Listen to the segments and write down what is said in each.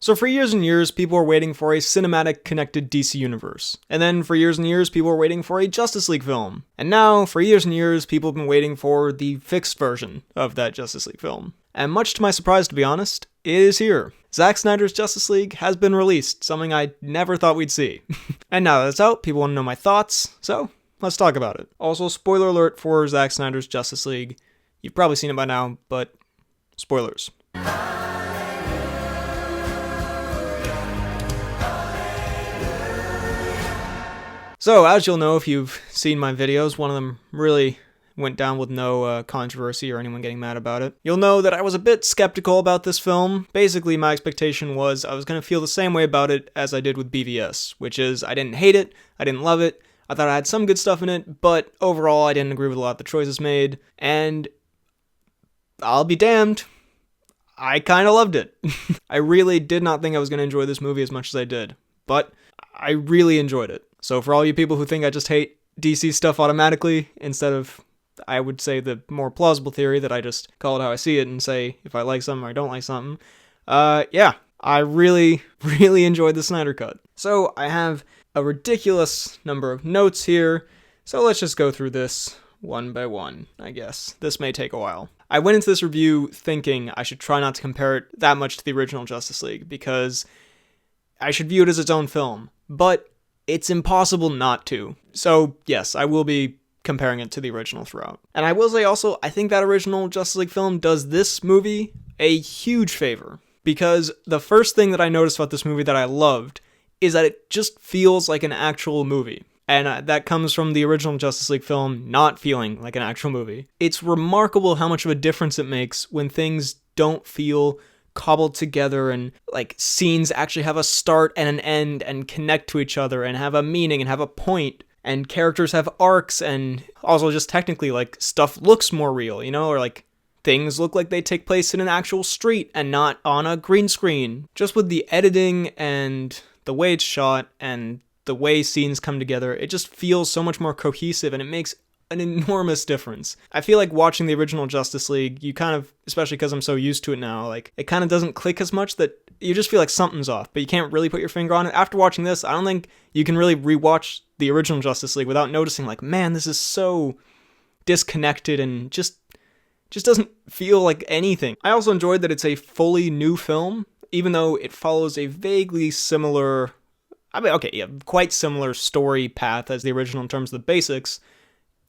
So for years and years, people were waiting for a cinematic connected DC universe. And then for years and years, people were waiting for a Justice League film. And now, for years and years, people have been waiting for the fixed version of that Justice League film. And much to my surprise, to be honest, it is here. Zack Snyder's Justice League has been released, something I never thought we'd see. And now that it's out, people want to know my thoughts, so let's talk about it. Also, spoiler alert for Zack Snyder's Justice League. You've probably seen it by now, but spoilers. So, as you'll know if you've seen my videos, one of them really went down with no controversy or anyone getting mad about it. You'll know that I was a bit skeptical about this film. Basically, my expectation was I was going to feel the same way about it as I did with BVS, which is I didn't hate it, I didn't love it, I thought I had some good stuff in it, but overall I didn't agree with a lot of the choices made, and I'll be damned, I kind of loved it. I really did not think I was going to enjoy this movie as much as I did, but I really enjoyed it. So for all you people who think I just hate DC stuff automatically, instead of, I would say, the more plausible theory that I just call it how I see it and say if I like something or I don't like something, yeah, I really, really enjoyed the Snyder Cut. So I have a ridiculous number of notes here, so let's just go through this one by one, I guess. This may take a while. I went into this review thinking I should try not to compare it that much to the original Justice League, because I should view it as its own film, but it's impossible not to. So yes, I will be comparing it to the original throughout. And I will say also, I think that original Justice League film does this movie a huge favor, because the first thing that I noticed about this movie that I loved is that it just feels like an actual movie. And that comes from the original Justice League film not feeling like an actual movie. It's remarkable how much of a difference it makes when things don't feel cobbled together and like scenes actually have a start and an end and connect to each other and have a meaning and have a point, and characters have arcs, and also just technically like stuff looks more real, you know, or like things look like they take place in an actual street and not on a green screen. Just with the editing and the way it's shot and the way scenes come together, it just feels so much more cohesive, and it makes an enormous difference. I feel like watching the original Justice League, you kind of, especially because I'm so used to it now, like it kind of doesn't click as much, that you just feel like something's off, but you can't really put your finger on it. After watching this, I don't think you can really rewatch the original Justice League without noticing like, man, this is so disconnected and just doesn't feel like anything. I also enjoyed that it's a fully new film, even though it follows a vaguely similar, quite similar story path as the original in terms of the basics.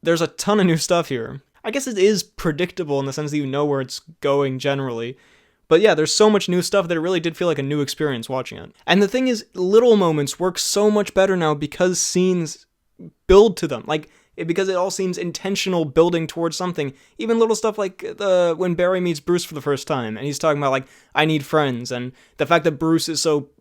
There's a ton of new stuff here. I guess it is predictable in the sense that you know where it's going generally. But yeah, there's so much new stuff that it really did feel like a new experience watching it. And the thing is, little moments work so much better now because scenes build to them. Because it all seems intentional, building towards something. Even little stuff like when Barry meets Bruce for the first time, and he's talking about, I need friends, and the fact that Bruce is so,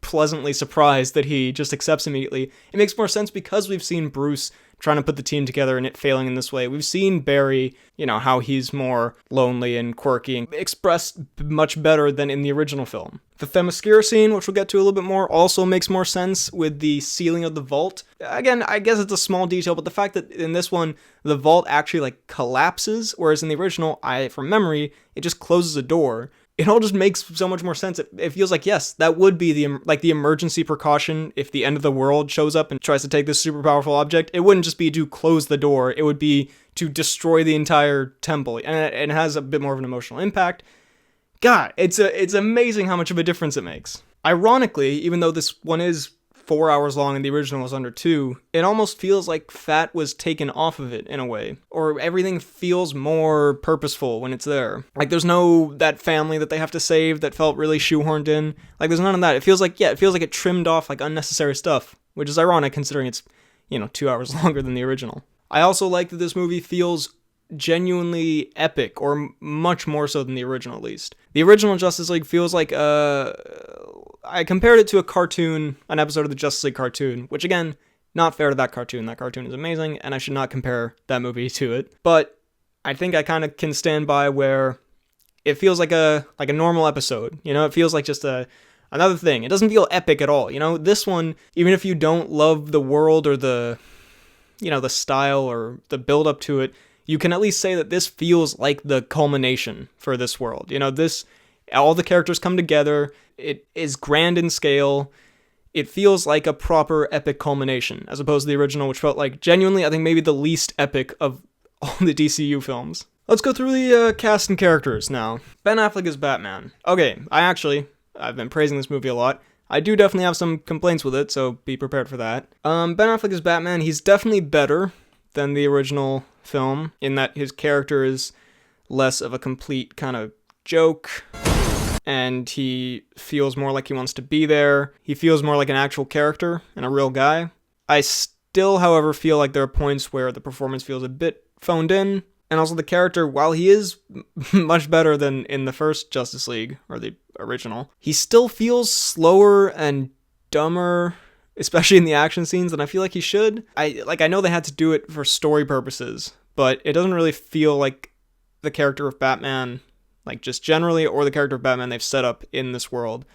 pleasantly surprised that he just accepts immediately. It makes more sense because we've seen Bruce trying to put the team together and it failing in this way. We've seen Barry, how he's more lonely and quirky and expressed much better than in the original film. The Themyscira scene, which we'll get to a little bit more, also makes more sense with the ceiling of the vault. Again, I guess it's a small detail, but the fact that in this one, the vault actually collapses, whereas in the original, from memory, it just closes a door. It all just makes so much more sense. It feels like, yes, that would be the emergency precaution if the end of the world shows up and tries to take this super powerful object. It wouldn't just be to close the door. It would be to destroy the entire temple. And it has a bit more of an emotional impact. God, it's amazing how much of a difference it makes. Ironically, even though this one is 4 hours long and the original was under 2, it almost feels like fat was taken off of it in a way. Or everything feels more purposeful when it's there. There's no that family that they have to save that felt really shoehorned in. There's none of that. It feels like it trimmed off unnecessary stuff, which is ironic considering it's, 2 hours longer than the original. I also like that this movie feels genuinely epic, or much more so than the original, at least. The original Justice League feels like I compared it to a cartoon, an episode of the Justice League cartoon, which again, not fair to that cartoon. That cartoon is amazing, and I should not compare that movie to it. But I think I kind of can stand by where it feels like a normal episode. It feels like just another thing. It doesn't feel epic at all. This one, even if you don't love the world or the style or the build up to it, you can at least say that this feels like the culmination for this world. All the characters come together. It is grand in scale. It feels like a proper epic culmination, as opposed to the original, which felt like genuinely, I think maybe the least epic of all the DCU films. Let's go through the cast and characters now. Ben Affleck is Batman. Okay, I've been praising this movie a lot. I do definitely have some complaints with it, so be prepared for that. Ben Affleck is Batman. He's definitely better than the original film, in that his character is less of a complete kind of joke, and he feels more like he wants to be there. He feels more like an actual character and a real guy. I still, however, feel like there are points where the performance feels a bit phoned in, and also the character, while he is much better than in the first Justice League, or the original, he still feels slower and dumber, especially in the action scenes, than I feel like he should. I know they had to do it for story purposes, but it doesn't really feel like the character of Batman, like just generally, or the character of Batman they've set up in this world.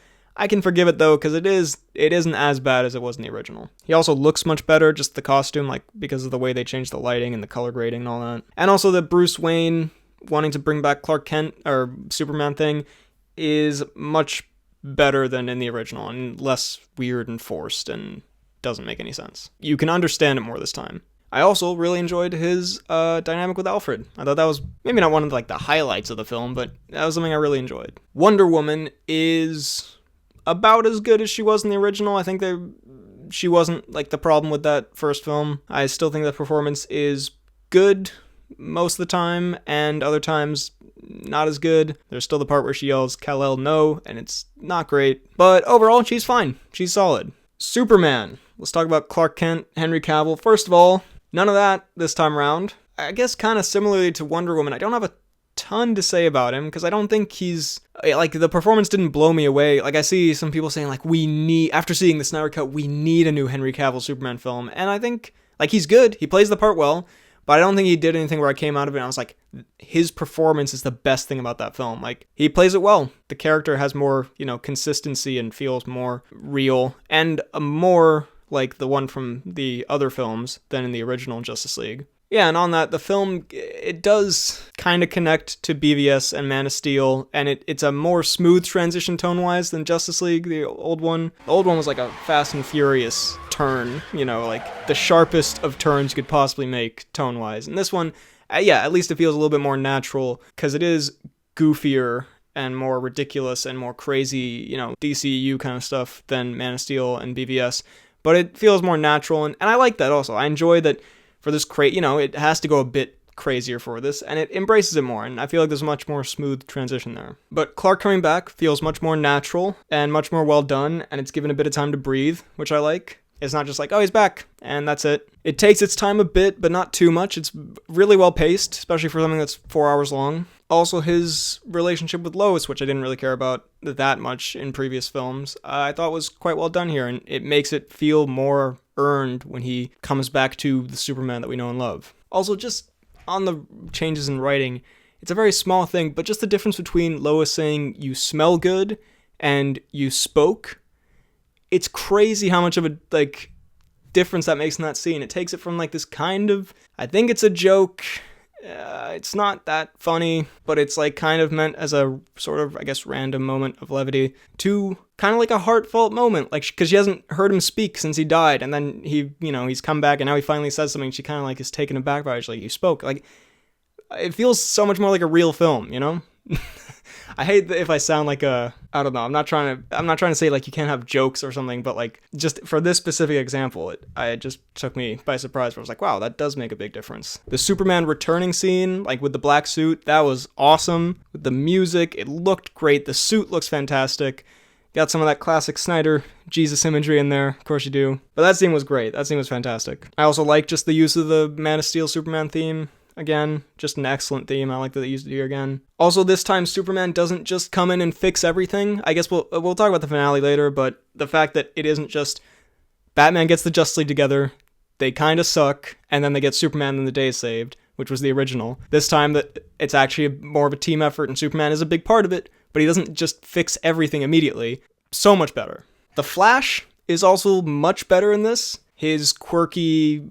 I can forgive it though, because it isn't as bad as it was in the original. He also looks much better, just the costume, like because of the way they changed the lighting and the color grading and all that. And also the Bruce Wayne wanting to bring back Clark Kent or Superman thing is much better than in the original and less weird and forced and doesn't make any sense. You can understand it more this time. I also really enjoyed his dynamic with Alfred. I thought that was maybe not one of the highlights of the film, but that was something I really enjoyed. Wonder Woman is about as good as she was in the original. I think she wasn't the problem with that first film. I still think the performance is good most of the time, and other times not as good. There's still the part where she yells Kal-El no, and it's not great. But overall, she's fine. She's solid. Superman. Let's talk about Clark Kent, Henry Cavill. First of all, none of that this time around. I guess kind of similarly to Wonder Woman, I don't have a ton to say about him, because I don't think he's the performance didn't blow me away. I see some people saying after seeing the Snyder Cut, we need a new Henry Cavill Superman film, and I think he's good, he plays the part well, but I don't think he did anything where I came out of it and I was like, his performance is the best thing about that film. He plays it well. The character has more consistency and feels more real, and more like the one from the other films than in the original Justice League. Yeah, and on that, the film, it does kind of connect to BVS and Man of Steel, and it's a more smooth transition tone-wise than Justice League, the old one. The old one was like a Fast and Furious turn, the sharpest of turns you could possibly make tone-wise. And this one, at least it feels a little bit more natural, because it is goofier and more ridiculous and more crazy, DCU kind of stuff than Man of Steel and BVS. But it feels more natural, and I like that also. I enjoy that for this it has to go a bit crazier for this, and it embraces it more, and I feel like there's a much more smooth transition there. But Clark coming back feels much more natural and much more well done, and it's given a bit of time to breathe, which I like. It's not just oh, he's back, and that's it. It takes its time a bit, but not too much. It's really well paced, especially for something that's 4 hours long. Also, his relationship with Lois, which I didn't really care about that much in previous films, I thought was quite well done here, and it makes it feel more earned when he comes back to the Superman that we know and love. Also, just on the changes in writing, it's a very small thing, but just the difference between Lois saying you smell good and you spoke, it's crazy how much of a difference that makes in that scene. It takes it from this kind of, I think it's a joke, it's not that funny, but it's kind of meant as a sort of, I guess, random moment of levity, to kind of a heartfelt moment, because she hasn't heard him speak since he died, and then he's come back, and now he finally says something. She kind of is taken aback by it. She's you spoke. It feels so much more like a real film, I hate if I sound like I don't know, I'm not trying to say you can't have jokes or something, but just for this specific example, it just took me by surprise, where I was wow, that does make a big difference. The Superman returning scene, with the black suit, that was awesome. With the music, it looked great. The suit looks fantastic. Got some of that classic Snyder Jesus imagery in there, of course you do. But that scene was great. That scene was fantastic. I also like just the use of the Man of Steel Superman theme. Again, just an excellent theme. I like that they used it here again. Also, this time Superman doesn't just come in and fix everything. I guess we'll talk about the finale later, but the fact that it isn't just Batman gets the Justice League together, they kind of suck, and then they get Superman and the day is saved, which was the original. This time that it's actually more of a team effort, and Superman is a big part of it, but he doesn't just fix everything immediately. So much better. The Flash is also much better in this. His quirky,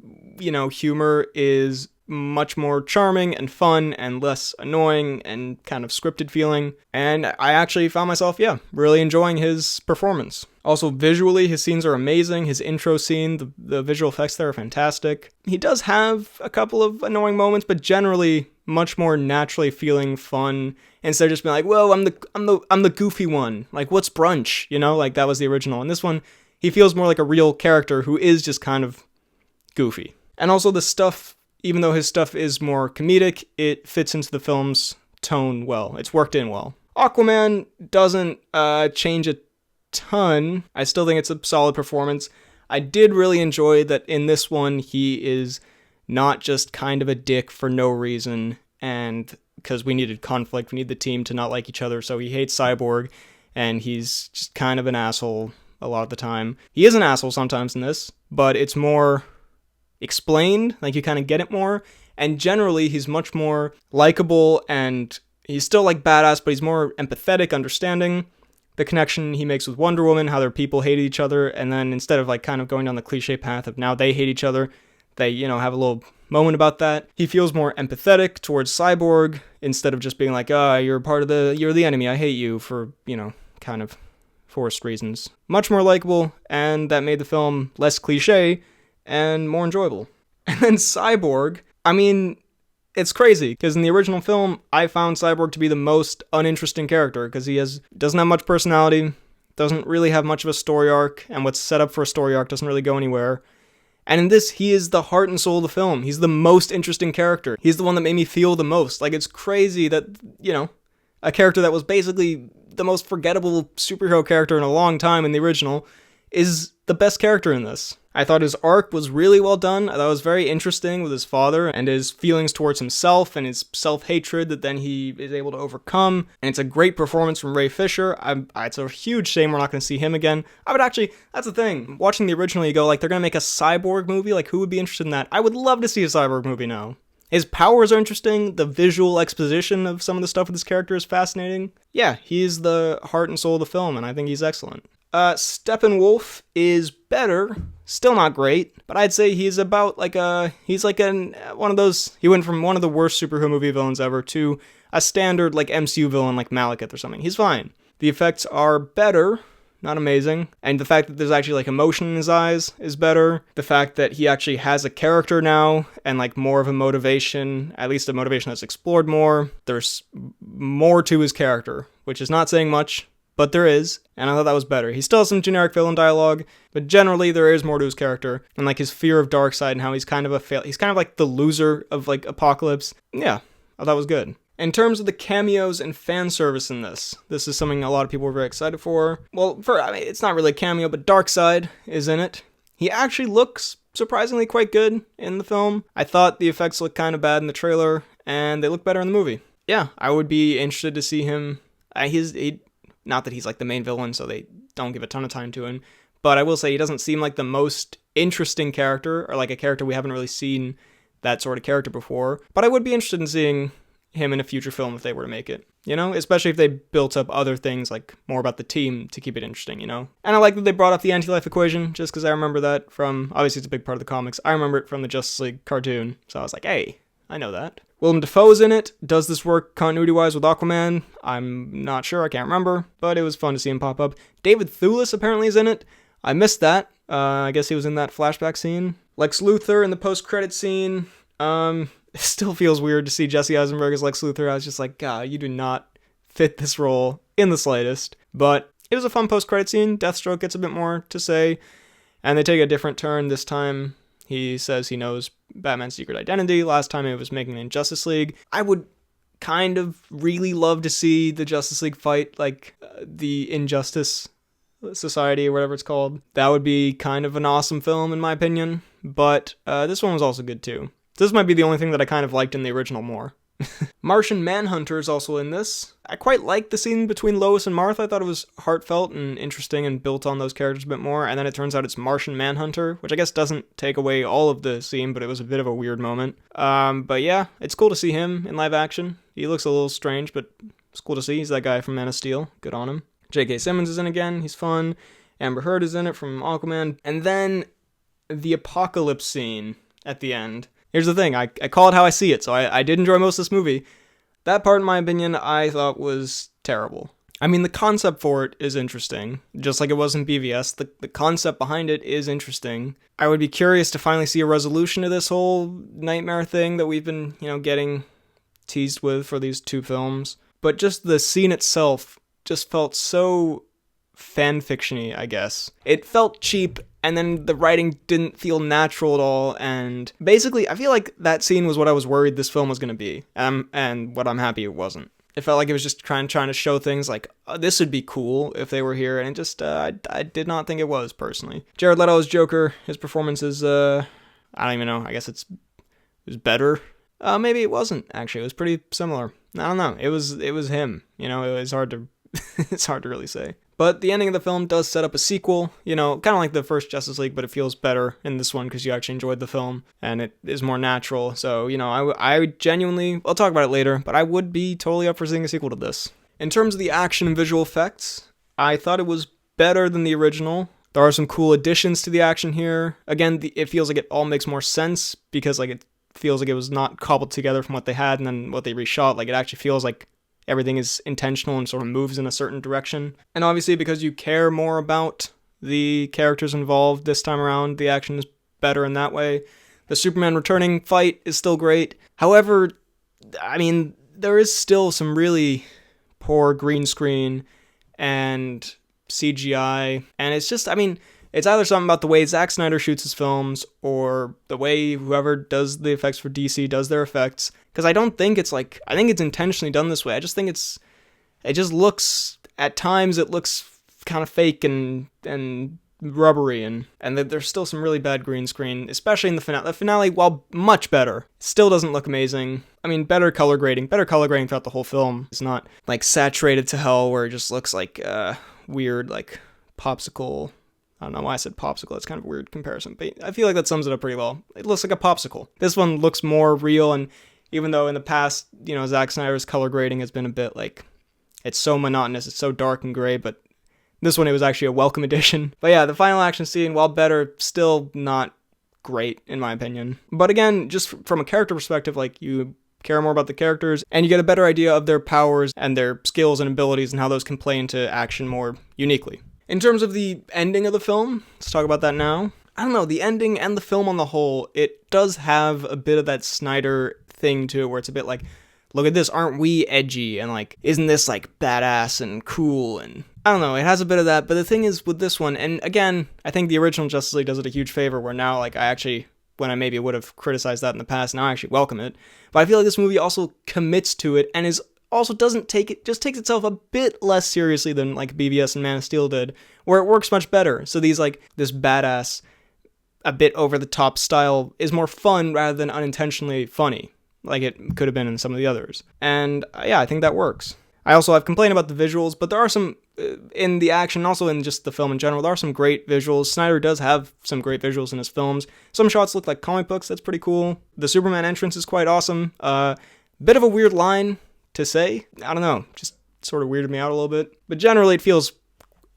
humor is much more charming and fun and less annoying and kind of scripted feeling. And I actually found myself, really enjoying his performance. Also, visually, his scenes are amazing. His intro scene, the visual effects there are fantastic. He does have a couple of annoying moments, but generally much more naturally feeling fun instead of just being like, whoa, I'm the goofy one. Like, what's brunch? You know, like that was the original. And this one, he feels more like a real character who is just kind of goofy. And also the stuff, even though his stuff is more comedic, it fits into the film's tone well. It's worked in well. Aquaman doesn't change a ton. I still think it's a solid performance. I did really enjoy that in this one, he is not just kind of a dick for no reason, and because we needed conflict, we need the team to not like each other, so he hates Cyborg, and he's just kind of an asshole a lot of the time. He is an asshole sometimes in this, but it's more explained, like you kind of get it more, and generally he's much more likable, and he's still like badass, but he's more empathetic, understanding the connection he makes with Wonder Woman, how their people hated each other, and then instead of like kind of going down the cliche path of now they hate each other, they, have a little moment about that. He feels more empathetic towards Cyborg instead of just being like, you're the enemy, I hate you for, kind of forced reasons. Much more likable, and that made the film less cliche and more enjoyable. And then Cyborg, it's crazy, because in the original film, I found Cyborg to be the most uninteresting character, because he doesn't have much personality, doesn't really have much of a story arc, and what's set up for a story arc doesn't really go anywhere. And in this, he is the heart and soul of the film. He's the most interesting character. He's the one that made me feel the most. Like, it's crazy that, a character that was basically the most forgettable superhero character in a long time in the original is the best character in this. I thought his arc was really well done. I thought it was very interesting with his father and his feelings towards himself and his self-hatred that then he is able to overcome. And it's a great performance from Ray Fisher. It's a huge shame we're not going to see him again. That's the thing. Watching the original, you go, like, they're going to make a Cyborg movie? Like, who would be interested in that? I would love to see a Cyborg movie now. His powers are interesting. The visual exposition of some of the stuff with his character is fascinating. Yeah, he's the heart and soul of the film, and I think he's excellent. Steppenwolf is better. Still not great, but I'd say he's about one of those, he went from one of the worst superhero movie villains ever to a standard like MCU villain like Malekith or something. He's fine. The effects are better, not amazing, and the fact that there's actually like emotion in his eyes is better. The fact that he actually has a character now and like more of a motivation, at least a motivation that's explored more. There's more to his character, which is not saying much, but there is, and I thought that was better. He still has some generic villain dialogue, but generally there is more to his character, and like his fear of Darkseid and how he's kind of like the loser of like Apocalypse. Yeah, I thought that was good. In terms of the cameos and fan service in this is something a lot of people were very excited for. Well, it's not really a cameo, but Darkseid is in it. He actually looks surprisingly quite good in the film. I thought the effects looked kind of bad in the trailer, and they look better in the movie. Yeah, I would be interested to see him. Not that he's like the main villain, so they don't give a ton of time to him, but I will say he doesn't seem like the most interesting character, or like a character we haven't really seen that sort of character before, but I would be interested in seeing him in a future film if they were to make it, especially if they built up other things, like more about the team to keep it interesting, And I like that they brought up the anti-life equation, just because I remember that from, obviously it's a big part of the comics, I remember it from the Justice League cartoon, so I was like, hey, I know that. Willem Dafoe's in it. Does this work continuity-wise with Aquaman? I'm not sure, I can't remember, but it was fun to see him pop up. David Thewlis apparently is in it. I missed that. I guess he was in that flashback scene. Lex Luthor in the post-credit scene. It still feels weird to see Jesse Eisenberg as Lex Luthor. I was just like, God, you do not fit this role in the slightest. But it was a fun post-credit scene. Deathstroke gets a bit more to say, and they take a different turn this time. He says he knows Batman's secret identity. Last time it was making an Injustice League. I would kind of really love to see the Justice League fight, like the Injustice Society or whatever it's called. That would be kind of an awesome film in my opinion. But this one was also good too. This might be the only thing that I kind of liked in the original more. Martian Manhunter is also in this. I quite liked the scene between Lois and Martha. I thought it was heartfelt and interesting and built on those characters a bit more. And then it turns out it's Martian Manhunter, which I guess doesn't take away all of the scene, but it was a bit of a weird moment. But yeah, it's cool to see him in live action. He looks a little strange, but it's cool to see. He's that guy from Man of Steel. Good on him. J.K. Simmons is in again. He's fun. Amber Heard is in it from Aquaman. And then the apocalypse scene at the end. here's the thing, I call it how I see it, so I did enjoy most of this movie. That part, in my opinion, I thought was terrible. I mean, the concept for it is interesting, just like it was in BVS. The concept behind it is interesting. I would be curious to finally see a resolution to this whole nightmare thing that we've been, getting teased with for these 2 films. But just the scene itself just felt so fanfiction-y, I guess. It felt cheap, and then the writing didn't feel natural at all, and basically, I feel like that scene was what I was worried this film was going to be, and what I'm happy it wasn't. It felt like it was just trying to show things like, oh, this would be cool if they were here, and it just, I did not think it was, personally. Jared Leto's Joker, his performance is, I don't even know, I guess it was better. Maybe it wasn't, actually. It was pretty similar. I don't know. It was him. It was hard to, it's hard to really say. But the ending of the film does set up a sequel, kind of like the first Justice League, but it feels better in this one because you actually enjoyed the film, and it is more natural. So, I genuinely, I'll talk about it later, but I would be totally up for seeing a sequel to this. In terms of the action and visual effects, I thought it was better than the original. There are some cool additions to the action here. Again, it feels like it all makes more sense because, it feels like it was not cobbled together from what they had and then what they reshot. It actually feels like everything is intentional and sort of moves in a certain direction. And obviously, because you care more about the characters involved this time around, the action is better in that way. The Superman returning fight is still great. However, I mean, there is still some really poor green screen and CGI. And it's just, it's either something about the way Zack Snyder shoots his films or the way whoever does the effects for DC does their effects. Because I don't think it's I think it's intentionally done this way. I just think it just looks, at times it looks kind of fake and rubbery, and there's still some really bad green screen, especially in the finale. The finale, while much better, still doesn't look amazing. Better color grading throughout the whole film. It's not saturated to hell where it just looks like weird, popsicle. I don't know why I said popsicle. It's kind of a weird comparison, but I feel like that sums it up pretty well. It looks like a popsicle. This one looks more real, and even though in the past, Zack Snyder's color grading has been a bit it's so monotonous, it's so dark and gray, but this one, it was actually a welcome addition. But yeah, the final action scene, while better, still not great, in my opinion. But again, just from a character perspective, you care more about the characters, and you get a better idea of their powers and their skills and abilities and how those can play into action more uniquely. In terms of the ending of the film, let's talk about that now. I don't know, the ending and the film on the whole, it does have a bit of that Snyder thing to it where it's a bit look at this, aren't we edgy? And isn't this badass and cool? And I don't know, it has a bit of that. But the thing is with this one, and again, I think the original Justice League does it a huge favor where now I actually, when I maybe would have criticized that in the past, now I actually welcome it. But I feel like this movie also commits to it and also doesn't take it, just takes itself a bit less seriously than BVS and Man of Steel did, where it works much better. So these this badass, a bit over the top style is more fun rather than unintentionally funny, like it could have been in some of the others. And yeah, I think that works. I also have complained about the visuals, but there are some, in the action, also in just the film in general, there are some great visuals. Snyder does have some great visuals in his films. Some shots look like comic books, that's pretty cool. The Superman entrance is quite awesome. Bit of a weird line to say. I don't know, just sort of weirded me out a little bit. But generally it feels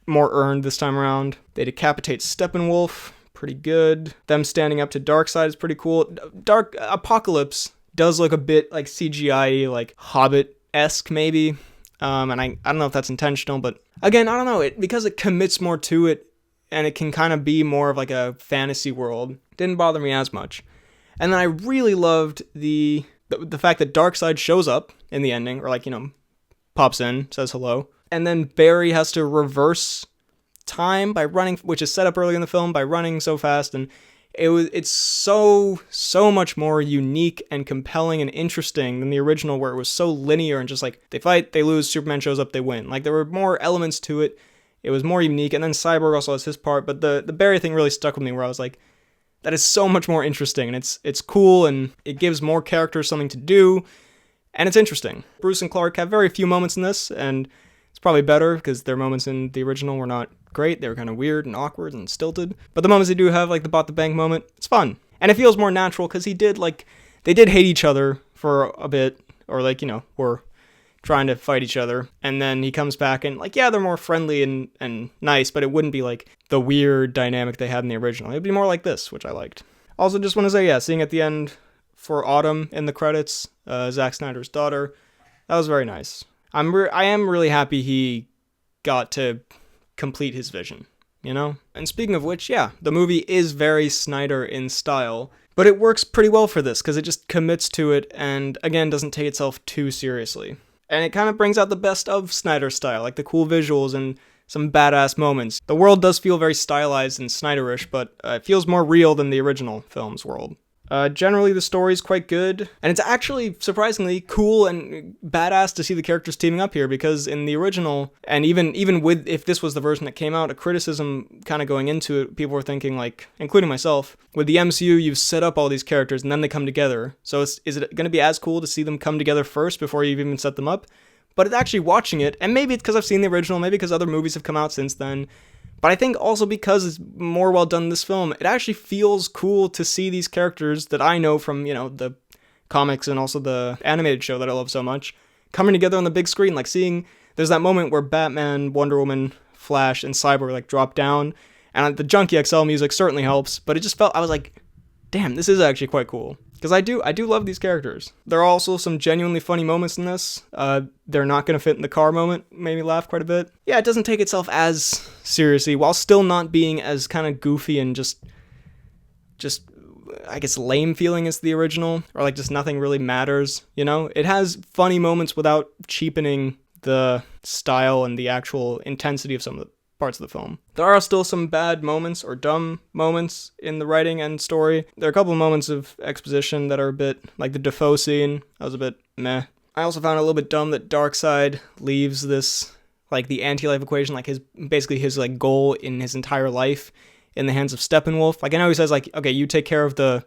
more earned this time around. They decapitate Steppenwolf, pretty good. Them standing up to Darkseid is pretty cool. Dark Apocalypse does look a bit CGI, Hobbit-esque maybe. And I don't know if that's intentional, but again, I don't know, because it commits more to it and it can kind of be more of a fantasy world, didn't bother me as much. And then I really loved the fact that Darkseid shows up in the ending, or pops in, says hello, and then Barry has to reverse time by running, which is set up early in the film, by running so fast, and it's so much more unique and compelling and interesting than the original, where it was so linear and just they fight, they lose, Superman shows up, they win. There were more elements to it. It was more unique, and then Cyborg also has his part, but the Barry thing really stuck with me, where I was that is so much more interesting, and it's cool, and it gives more characters something to do, and it's interesting. Bruce and Clark have very few moments in this, and it's probably better because their moments in the original were not great. They were kind of weird and awkward and stilted. But the moments they do have, the bought the bank moment, it's fun. And it feels more natural because they did hate each other for a bit, or were trying to fight each other. And then he comes back and yeah, they're more friendly and nice, but it wouldn't be the weird dynamic they had in the original. It'd be more like this, which I liked. Also, just want to say, yeah, seeing at the end, for Autumn in the credits, Zack Snyder's daughter. That was very nice. I am really happy he got to complete his vision, you know? And speaking of which, yeah, the movie is very Snyder in style, but it works pretty well for this because it just commits to it and, again, doesn't take itself too seriously. And it kind of brings out the best of Snyder's style, like the cool visuals and some badass moments. The world does feel very stylized and Snyderish, but it feels more real than the original film's world. Generally, the story's quite good, and it's actually surprisingly cool and badass to see the characters teaming up here, because in the original, and even with, if this was the version that came out, a criticism kind of going into it, people were thinking, like, including myself, with the MCU, you've set up all these characters, and then they come together, so is it going to be as cool to see them come together first before you've even set them up? But it's actually watching it, and maybe it's because I've seen the original, maybe because other movies have come out since then, but I think also because it's more well done in this film, it actually feels cool to see these characters that I know from, you know, the comics and also the animated show that I love so much, coming together on the big screen. Like seeing, there's that moment where Batman, Wonder Woman, Flash, and Cyborg like drop down, and the Junkie XL music certainly helps, but it just felt, I was like, damn, this is actually quite cool. Because I do love these characters. There are also some genuinely funny moments in this. They're not going to fit in the car moment. Made me laugh quite a bit. Yeah, it doesn't take itself as seriously, while still not being as kind of goofy and just I guess lame feeling as the original. Or like just nothing really matters, you know? It has funny moments without cheapening the style and the actual intensity of some of the parts of the film. There are still some bad moments or dumb moments in the writing and story. There are a couple of moments of exposition that are a bit, like the Defoe scene, that was a bit meh. I also found it a little bit dumb that Darkseid leaves this, like the anti-life equation, like basically his like goal in his entire life in the hands of Steppenwolf. Like I know he says like, okay, you take care of the,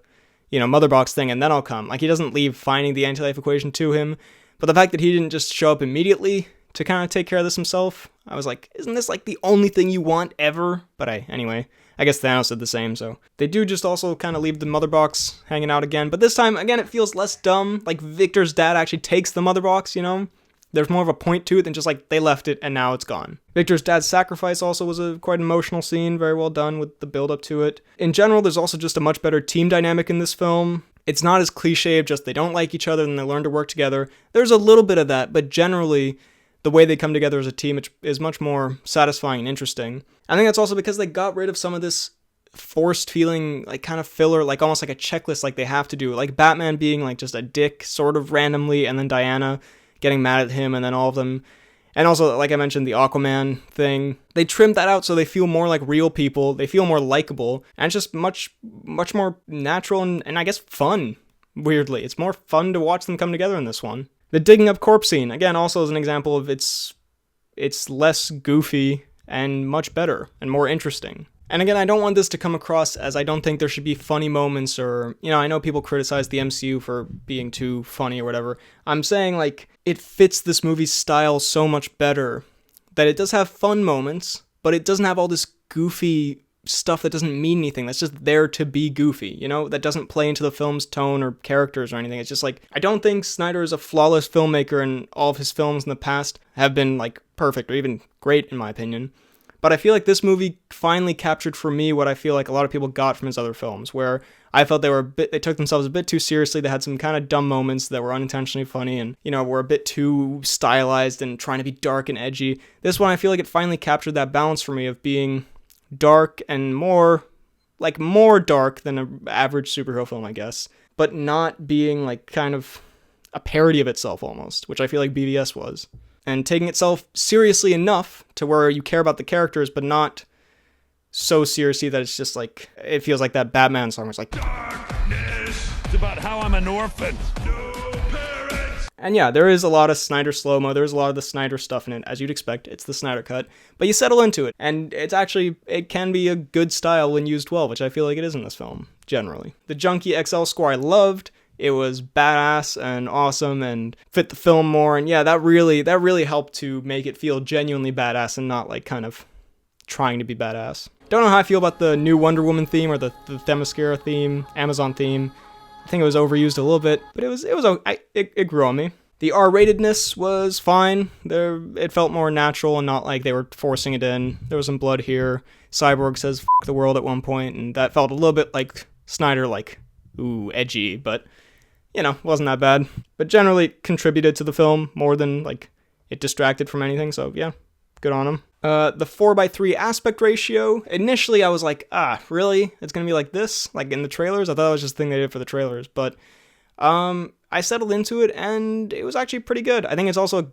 you know, mother box thing and then I'll come. Like he doesn't leave finding the anti-life equation to him, but the fact that he didn't just show up immediately to kind of take care of this himself, I was like, isn't this like the only thing you want ever? But anyway, I guess Thanos did the same, so. They do just also kind of leave the mother box hanging out again, but this time, again, it feels less dumb. Like Victor's dad actually takes the mother box, you know? There's more of a point to it than just like, they left it and now it's gone. Victor's dad's sacrifice also was a quite emotional scene, very well done with the build up to it. In general, there's also just a much better team dynamic in this film. It's not as cliche of just they don't like each other and they learn to work together. There's a little bit of that, but generally, the way they come together as a team is much more satisfying and interesting. I think that's also because they got rid of some of this forced feeling, like kind of filler, like almost like a checklist like they have to do. Like Batman being like just a dick sort of randomly, and then Diana getting mad at him, and then all of them. And also, like I mentioned, the Aquaman thing. They trimmed that out so they feel more like real people. They feel more likable. And it's just much more natural and I guess fun, weirdly. It's more fun to watch them come together in this one. The digging up corpse scene, again, also is an example of it's less goofy and much better and more interesting. And again, I don't want this to come across as I don't think there should be funny moments or, you know, I know people criticize the MCU for being too funny or whatever. I'm saying, like, it fits this movie's style so much better that it does have fun moments, but it doesn't have all this goofy stuff that doesn't mean anything, that's just there to be goofy, you know, that doesn't play into the film's tone or characters or anything. It's just like, I don't think Snyder is a flawless filmmaker, and all of his films in the past have been like perfect or even great in my opinion, but I feel like this movie finally captured for me what I feel like a lot of people got from his other films, where I felt they took themselves a bit too seriously. They had some kind of dumb moments that were unintentionally funny and, you know, were a bit too stylized and trying to be dark and edgy. This one, I feel like it finally captured that balance for me of being dark and more dark than an average superhero film, I guess, but not being like kind of a parody of itself almost, which I feel like BVS was, and taking itself seriously enough to where you care about the characters, but not so seriously that it's just like, it feels like that Batman song was like, darkness, it's about how I'm an orphan. And yeah, there is a lot of Snyder slow-mo, there's a lot of the Snyder stuff in it, as you'd expect, it's the Snyder cut, but you settle into it, and it can be a good style when used well, which I feel like it is in this film, generally. The Junkie XL score I loved, it was badass and awesome and fit the film more, and yeah, that really helped to make it feel genuinely badass and not like kind of trying to be badass. Don't know how I feel about the new Wonder Woman theme or the Themyscira theme, Amazon theme. I think it was overused a little bit, but it grew on me. The R-ratedness was fine. It felt more natural and not like they were forcing it in. There was some blood here. Cyborg says "F the world" at one point, and that felt a little bit like Snyder, like, ooh, edgy, but wasn't that bad. But generally contributed to the film more than, like, it distracted from anything, so yeah, good on him. The 4:3 aspect ratio, initially I was like, really? It's gonna be like this? Like in the trailers? I thought it was just a thing they did for the trailers, but I settled into it, and it was actually pretty good. I think it's also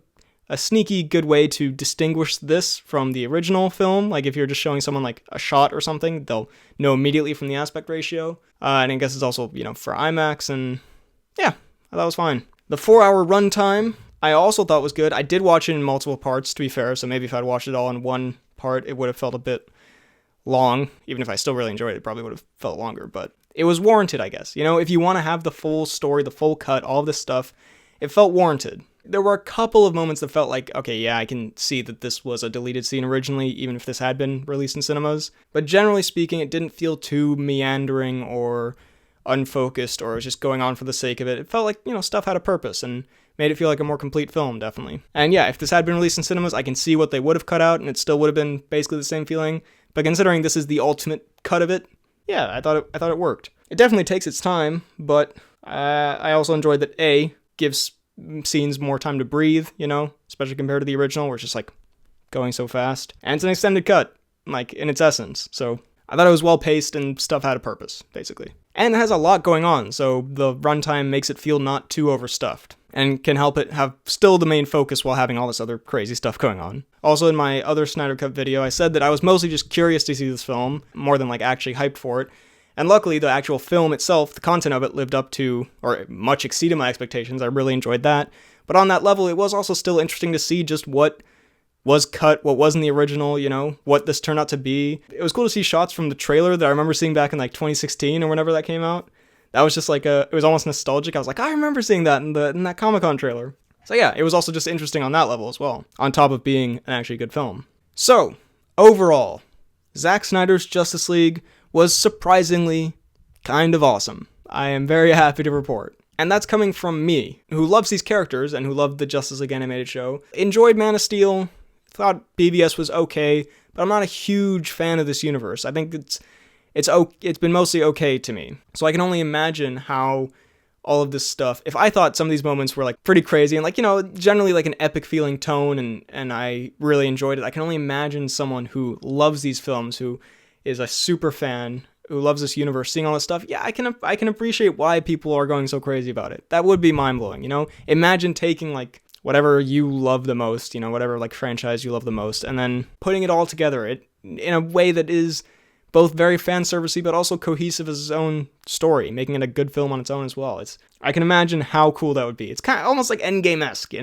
a sneaky good way to distinguish this from the original film. Like, if you're just showing someone, like, a shot or something, they'll know immediately from the aspect ratio. And I guess it's also, for IMAX, and yeah, I thought it was fine. The 4-hour runtime, I also thought was good. I did watch it in multiple parts, to be fair, so maybe if I'd watched it all in one part, it would have felt a bit long. Even if I still really enjoyed it, it probably would have felt longer, but it was warranted, I guess. If you want to have the full story, the full cut, all of this stuff, it felt warranted. There were a couple of moments that felt like, okay, yeah, I can see that this was a deleted scene originally, even if this had been released in cinemas. But generally speaking, it didn't feel too meandering or unfocused, or just going on for the sake of it. It felt like, stuff had a purpose, and made it feel like a more complete film, definitely. And yeah, if this had been released in cinemas, I can see what they would have cut out, and it still would have been basically the same feeling. But considering this is the ultimate cut of it, yeah, I thought it worked. It definitely takes its time, but I also enjoyed that gives scenes more time to breathe, especially compared to the original, where it's just like going so fast. And it's an extended cut, like in its essence. So I thought it was well paced and stuff had a purpose, basically. And it has a lot going on, so the runtime makes it feel not too overstuffed, and can help it have still the main focus while having all this other crazy stuff going on. Also, in my other Snyder Cut video, I said that I was mostly just curious to see this film, more than like actually hyped for it. And luckily, the actual film itself, the content of it, lived up to, or much exceeded my expectations. I really enjoyed that. But on that level, it was also still interesting to see just what was cut, what was in the original, what this turned out to be. It was cool to see shots from the trailer that I remember seeing back in like 2016 or whenever that came out. That was just like it was almost nostalgic. I was like, I remember seeing that in that Comic-Con trailer. So yeah, it was also just interesting on that level as well, on top of being an actually good film. So, overall, Zack Snyder's Justice League was surprisingly kind of awesome. I am very happy to report. And that's coming from me, who loves these characters and who loved the Justice League animated show. Enjoyed Man of Steel, thought BVS was okay, but I'm not a huge fan of this universe. I think it's been mostly okay to me. So I can only imagine how all of this stuff, if I thought some of these moments were like pretty crazy and like, generally like an epic feeling tone and I really enjoyed it, I can only imagine someone who loves these films, who is a super fan, who loves this universe, seeing all this stuff. Yeah, I can appreciate why people are going so crazy about it. That would be mind-blowing, Imagine taking like whatever you love the most, whatever like franchise you love the most, and then putting it all together in a way that is both very fan servicey but also cohesive as its own story, making it a good film on its own as well. I can imagine how cool that would be. It's kind of almost like Endgame-esque,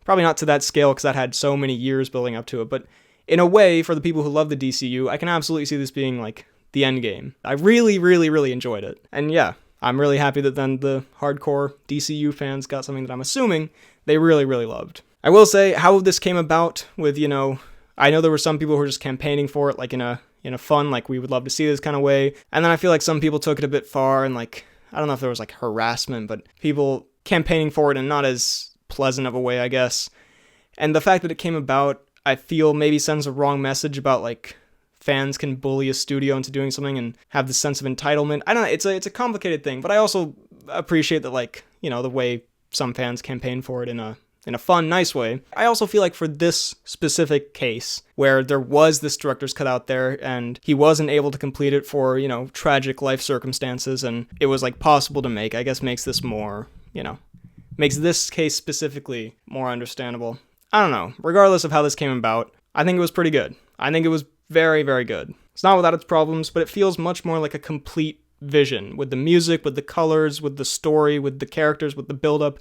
Probably not to that scale because that had so many years building up to it, but in a way, for the people who love the DCU, I can absolutely see this being like the end game. I really, really, really enjoyed it. And yeah, I'm really happy that then the hardcore DCU fans got something that I'm assuming they really, really loved. I will say how this came about with, I know there were some people who were just campaigning for it, like in a fun, like we would love to see this kind of way. And then I feel like some people took it a bit far and like, I don't know if there was like harassment, but people campaigning for it in not as pleasant of a way, I guess. And the fact that it came about, I feel maybe sends a wrong message about like fans can bully a studio into doing something and have this sense of entitlement. I don't know, it's a complicated thing, but I also appreciate that like, the way some fans campaign for it in a fun, nice way. I also feel like for this specific case, where there was this director's cut out there and he wasn't able to complete it for, tragic life circumstances, and it was like possible to make, I guess makes this more, makes this case specifically more understandable. I don't know. Regardless of how this came about, I think it was pretty good. I think it was very, very good. It's not without its problems, but it feels much more like a complete vision, with the music, with the colors, with the story, with the characters, with the build-up.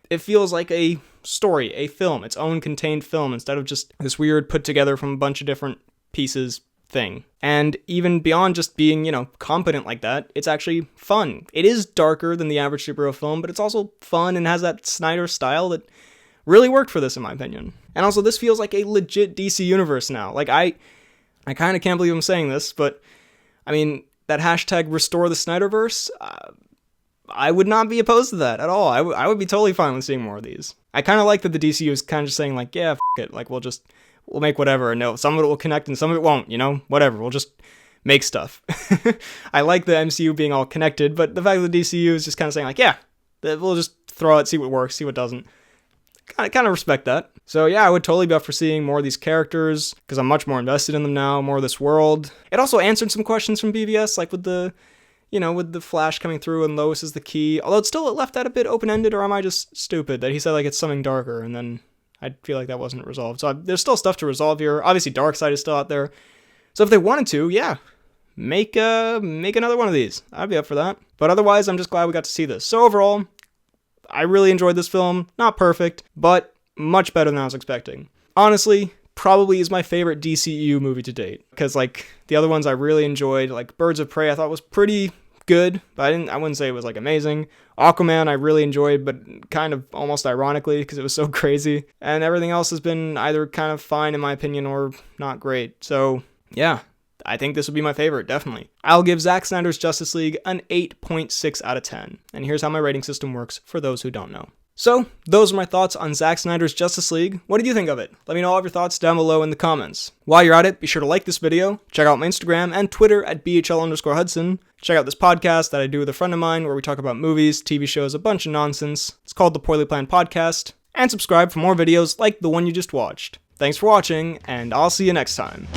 It feels like a story, a film, its own contained film, instead of just this weird put together from a bunch of different pieces thing. And even beyond just being, competent like that, it's actually fun. It is darker than the average superhero film, but it's also fun and has that Snyder style that really worked for this, in my opinion. And also, this feels like a legit DC universe now. Like, I kind of can't believe I'm saying this, but, I mean, that hashtag restore the Snyderverse, I would not be opposed to that at all. I would be totally fine with seeing more of these. I kind of like that the DCU is kind of just saying, like, yeah, it, like, we'll make whatever, and no, some of it will connect and some of it won't, whatever, we'll just make stuff. I like the MCU being all connected, but the fact that the DCU is just kind of saying, like, yeah, We'll just throw it, see what works, see what doesn't. Kind of respect that. So yeah, I would totally be up for seeing more of these characters, because I'm much more invested in them now, more of this world. It also answered some questions from BVS, like with the Flash coming through and Lois is the key. Although it left that a bit open-ended, or am I just stupid that he said like it's something darker, and then I feel like that wasn't resolved. So there's still stuff to resolve here. Obviously, Darkseid is still out there. So if they wanted to, yeah, make another one of these. I'd be up for that. But otherwise, I'm just glad we got to see this. So overall, I really enjoyed this film. Not perfect, but much better than I was expecting. Honestly, probably is my favorite DCEU movie to date. Because, like, the other ones I really enjoyed, like Birds of Prey, I thought was pretty good, but I wouldn't say it was, like, amazing. Aquaman, I really enjoyed, but kind of almost ironically, because it was so crazy. And everything else has been either kind of fine, in my opinion, or not great. So, yeah, I think this would be my favorite, definitely. I'll give Zack Snyder's Justice League an 8.6 out of 10. And here's how my rating system works for those who don't know. So, those are my thoughts on Zack Snyder's Justice League. What did you think of it? Let me know all of your thoughts down below in the comments. While you're at it, be sure to like this video, check out my Instagram and Twitter at BHL_Hudson. Check out this podcast that I do with a friend of mine where we talk about movies, TV shows, a bunch of nonsense. It's called The Poorly Planned Podcast. And subscribe for more videos like the one you just watched. Thanks for watching, and I'll see you next time.